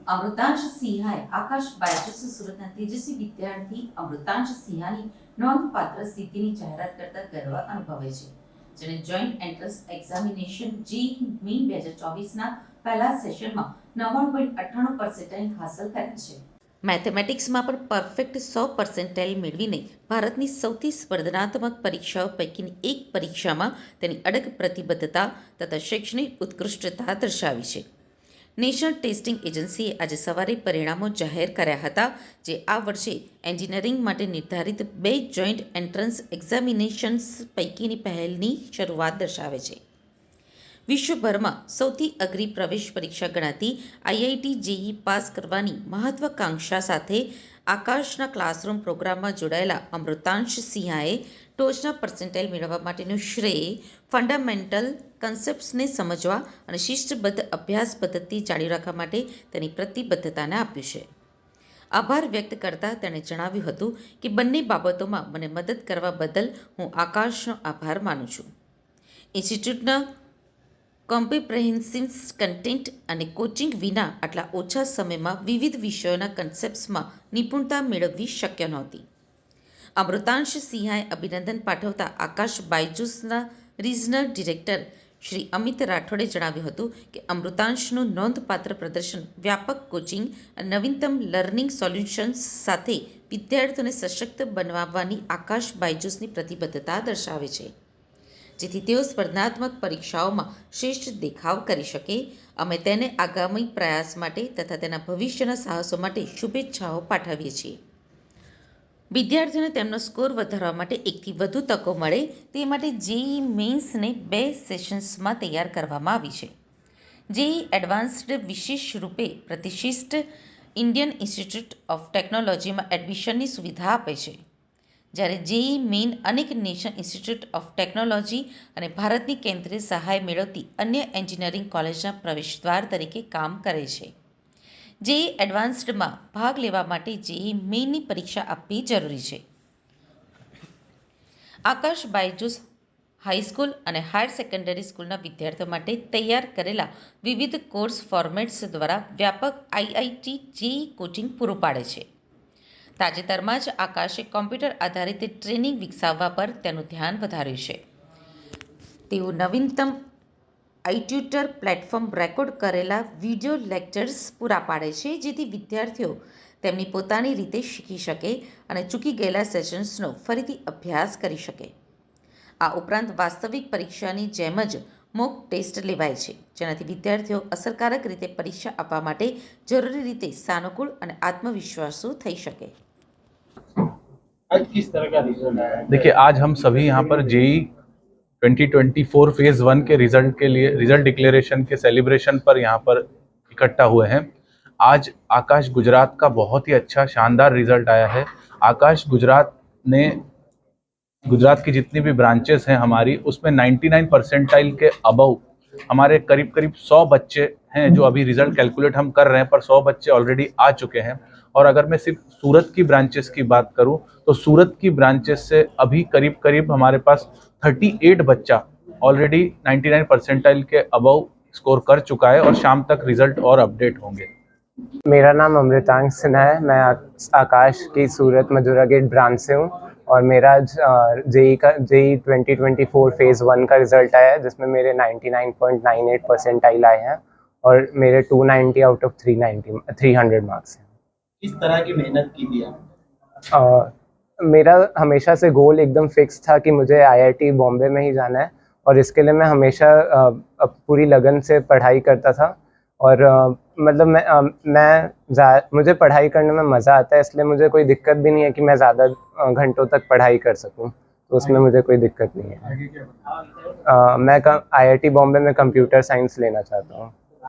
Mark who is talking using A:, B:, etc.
A: અમૃતાંશ સિંહાએ આકાશ બાયજુસ સુરતના તેજસ્વી વિદ્યાર્થી અમૃતાંશ સિંહાની નોંધપાત્ર સિદ્ધિની જાહેરાત કરતા ગર્વ અનુભવે છે, જેણે joint entrance examination JEE main 2024ના પહેલા સેશનમાં 99.98% હાંસલ કર્યા છે. મેથેમેટિક્સમાં પણ પરફેક્ટ 100% મેળવીને ભારતની સૌથી સ્પર્ધાત્મક પરીક્ષાઓ પૈકીની એક પરીક્ષામાં તેની અડગ પ્રતિબદ્ધતા તથા શૈક્ષણિક ઉત્કૃષ્ટતા દર્શાવી છે. નેશનલ ટેસ્ટિંગ એજન્સીએ આજે સવારે પરિણામો જાહેર કર્યા હતા, જે આ વર્ષે એન્જિનિયરિંગ માટે નિર્ધારિત 2 જોઈન્ટ એન્ટ્રન્સ એક્ઝામિનેશન્સ પૈકીની પહેલની શરૂઆત દર્શાવે છે. વિશ્વભરમાં સૌથી અઘરી પ્રવેશ પરીક્ષા ગણાતી આઈઆઈટી જેઈઈ પાસ કરવાની મહત્વાકાંક્ષા સાથે આકાશના ક્લાસરૂમ પ્રોગ્રામમાં જોડાયેલા અમૃતાંશ સિંહાએ ટોચના પર્સેન્ટાઇલ મેળવવા માટેનું શ્રેય ફંડામેન્ટલ કન્સેપ્ટ્સને સમજવા અને શિસ્તબદ્ધ અભ્યાસ પદ્ધતિ જાળવી રાખવા માટે તેની પ્રતિબદ્ધતાને આપ્યું છે. આભાર વ્યક્ત કરતા તેણે જણાવ્યું હતું કે બંને બાબતોમાં મને મદદ કરવા બદલ હું આકાશનો આભાર માનું છું. ઇન્સ્ટિટ્યૂટના કોમ્પ્રિહેન્સિવ કન્ટેન્ટ અને કોચિંગ વિના આટલા ઓછા સમયમાં વિવિધ વિષયોના કન્સેપ્ટ્સમાં નિપુણતા મેળવવી શક્ય નહોતી. અમૃતાંશ સિંહાએ અભિનંદન પાઠવતા આકાશ બાયજુસના રિજનલ ડિરેક્ટર શ્રી અમિત રાઠોડે જણાવ્યું હતું કે અમૃતાંશનું નોંધપાત્ર પ્રદર્શન વ્યાપક કોચિંગ અને નવીનતમ લર્નિંગ સોલ્યુશન્સ સાથે વિદ્યાર્થીઓને સશક્ત બનાવવાની આકાશ બાયજુસની પ્રતિબદ્ધતા દર્શાવે છે, જેથી તેઓ સ્પર્ધાત્મક પરીક્ષાઓમાં શ્રેષ્ઠ દેખાવ કરી શકે. અમે તેને આગામી પ્રયાસ માટે તથા તેના ભવિષ્યના સાહસો માટે શુભેચ્છાઓ પાઠવીએ છીએ. વિદ્યાર્થીઓને તેમનો સ્કોર વધારવા માટે એકથી વધુ તકો મળે તે માટે જેઈઈ મેઇન્સને 2 સેશન્સમાં તૈયાર કરવામાં આવી છે. જેઈઈ એડવાન્સ્ડ વિશેષ રૂપે પ્રતિષ્ઠિત ઇન્ડિયન ઇન્સ્ટિટ્યૂટ ઓફ ટેકનોલોજીમાં એડમિશનની સુવિધા આપે છે, જ્યારે જેઈઈ મેઇન અનેક નેશનલ ઇન્સ્ટિટ્યૂટ ઓફ ટેકનોલોજી અને ભારતની કેન્દ્રીય સહાય મેળવતી અન્ય એન્જિનિયરિંગ કોલેજના પ્રવેશદ્વાર તરીકે કામ કરે છે. જેઈઈ એડવાન્સ્ડમાં ભાગ લેવા માટે જેઈઈ મેઇનની પરીક્ષા આપવી જરૂરી છે. આકાશ બાયજુસ હાઈસ્કૂલ અને હાયર સેકન્ડરી સ્કૂલના વિદ્યાર્થીઓ માટે તૈયાર કરેલા વિવિધ કોર્સ ફોર્મેટ્સ દ્વારા વ્યાપક આઈઆઈટી જેઈઈ કોચિંગ પૂરું પાડે છે. તાજેતરમાં જ આકાશે કોમ્પ્યુટર આધારિત ટ્રેનિંગ વિકસાવવા પર તેનું ધ્યાન વધાર્યું છે. તેઓ નવીનતમ આઈટ્યુટર પ્લેટફોર્મ રેકોર્ડ કરેલા વિડિયો લેક્ચર્સ પૂરા પાડે છે, જેથી વિદ્યાર્થીઓ તેમની પોતાની રીતે શીખી શકે અને ચૂકી ગયેલા સેશન્સનો ફરીથી અભ્યાસ કરી શકે. આ ઉપરાંત વાસ્તવિક પરીક્ષાની જેમ જ મોક ટેસ્ટ લેવાય છે, જેનાથી વિદ્યાર્થીઓ અસરકારક રીતે પરીક્ષા આપવા માટે જરૂરી રીતે સાનુકૂળ અને आत्मविश्वासु થઈ શકે.
B: आज किस तरह का रिजल्ट आया? देखिए, आज हम सभी यहाँ पर जेई 2024 फेज 1 के रिजल्ट के लिए रिजल्ट डिक्लेरेशन के सेलिब्रेशन पर यहाँ पर इकट्ठा हुए हैं. आज आकाश गुजरात का बहुत ही अच्छा शानदार रिजल्ट आया है. आकाश गुजरात की जितनी भी ब्रांचेस हैं हमारी, उसमें 99 परसेंटाइल के अबव हमारे करीब करीब 100 बच्चे हैं जो अभी रिजल्ट कैलकुलेट हम कर रहे हैं, पर 100 बच्चे ऑलरेडी आ चुके हैं. और अगर मैं सिर्फ सूरत की ब्रांचेस की बात करूं तो सूरत की ब्रांचेस से अभी करीब करीब हमारे पास 38 बच्चा ऑलरेडी 99 परसेंटाइल के अबव स्कोर कर चुका है और शाम तक रिजल्ट और अपडेट होंगे.
C: मेरा नाम अमृतांश सिन्हा है। मैं आकाश की सूरत मजूरा गेट ब्रांच से हूँ और मेरा जेई 2024 फेज़ 1 का रिज़ल्ट आया है, जिसमें मेरे 99.98 परसेंटाइल आए हैं और मेरे 290 आउट ऑफ 300 मार्क्स हैं।
B: किस तरह की मेहनत की थी आप?
C: मेरा हमेशा से गोल एकदम फिक्स था कि मुझे आईआईटी बॉम्बे में ही जाना है और इसके लिए मैं हमेशा पूरी लगन से पढ़ाई करता था और मतलब मुझे पढ़ाई करने में मज़ा आता है, इसलिए मुझे कोई दिक्कत भी नहीं है कि मैं ज़्यादा घंटों तक पढ़ाई कर सकूं, तो उसमें मुझे कोई दिक्कत नहीं है. मैं आईआईटी बॉम्बे में कंप्यूटर साइंस लेना चाहता हूँ.